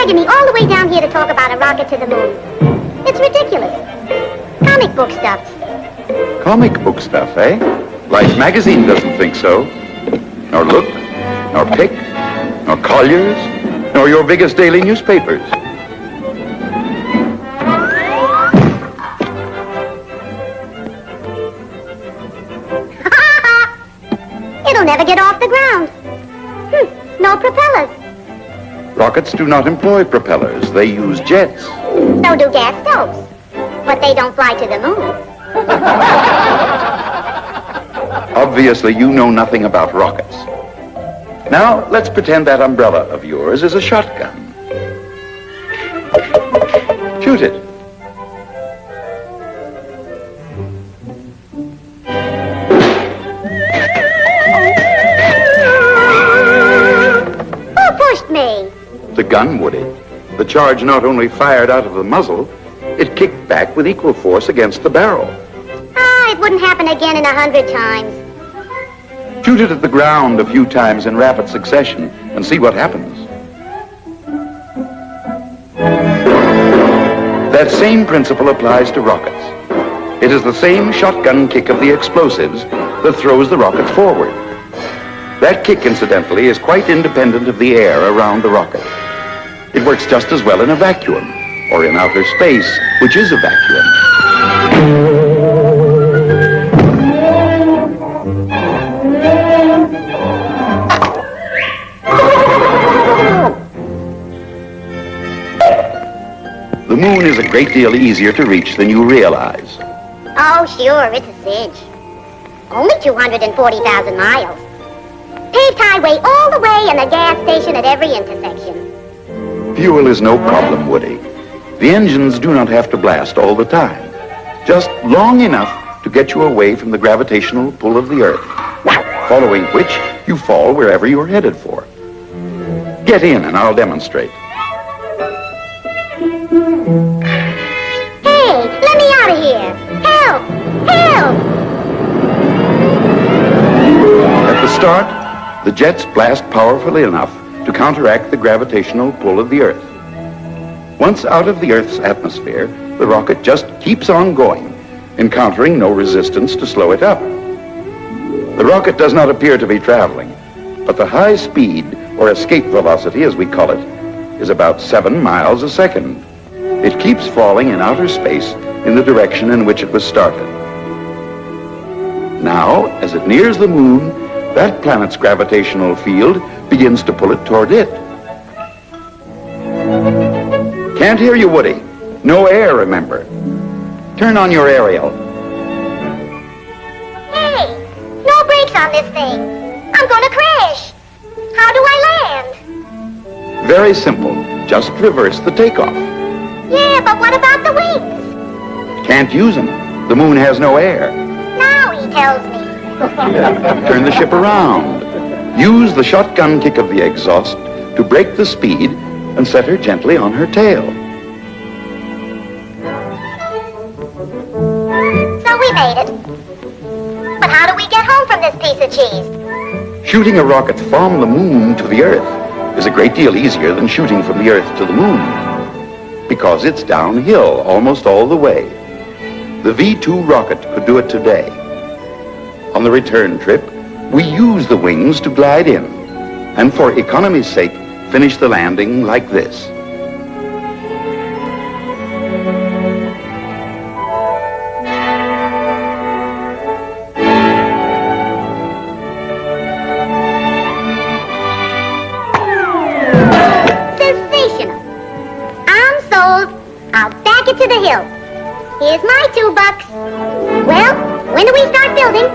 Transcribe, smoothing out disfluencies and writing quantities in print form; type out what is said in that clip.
dragging me all the way down here to talk about a rocket to the moon. It's ridiculous. Comic book stuff. Comic book stuff, eh? Life magazine doesn't think so. Nor Look, nor Pick, nor Collier's, nor your biggest daily newspapers. It'll never get off the ground. No propellers. Rockets do not employ propellers. They use jets. So do gas stoves. But they don't fly to the moon. Obviously, you know nothing about rockets. Now, let's pretend that umbrella of yours is a shotgun. Shoot it. Who pushed me? The gun, Woody. The charge not only fired out of the muzzle, it kicked back with equal force against the barrel. It wouldn't happen again in 100 times. Shoot it at the ground a few times in rapid succession and see what happens. That same principle applies to rockets. It is the same shotgun kick of the explosives that throws the rockets forward. That kick, incidentally, is quite independent of the air around the rocket. It works just as well in a vacuum, or in outer space, which is a vacuum. The moon is a great deal easier to reach than you realize. Oh, sure, it's a cinch. Only 240,000 miles. Paved highway all the way and a gas station at every intersection. Fuel is no problem, Woody. The engines do not have to blast all the time. Just long enough to get you away from the gravitational pull of the Earth, following which you fall wherever you're headed for. Get in and I'll demonstrate. Hey, let me out of here! Help! Help! At the start, the jets blast powerfully enough to counteract the gravitational pull of the Earth. Once out of the Earth's atmosphere, the rocket just keeps on going, encountering no resistance to slow it up. The rocket does not appear to be traveling, but the high speed, or escape velocity as we call it, is about 7 miles a second. It keeps falling in outer space in the direction in which it was started. Now, as it nears the moon, that planet's gravitational field begins to pull it toward it. Can't hear you, Woody. No air, remember. Turn on your aerial. Hey, no brakes on this thing. I'm gonna crash. How do I land? Very simple. Just reverse the takeoff. Yeah, but what about the wings? Can't use them. The moon has no air. Now he tells me. Turn the ship around. Use the shotgun kick of the exhaust to break the speed and set her gently on her tail. So we made it. But how do we get home from this piece of cheese? Shooting a rocket from the moon to the Earth is a great deal easier than shooting from the Earth to the moon, because it's downhill almost all the way. The V-2 rocket could do it today. On the return trip, we use the wings to glide in, and for economy's sake, finish the landing like this. Sensational. I'm sold. I'll back it to the hill. Here's my $2. Well, when do we start building?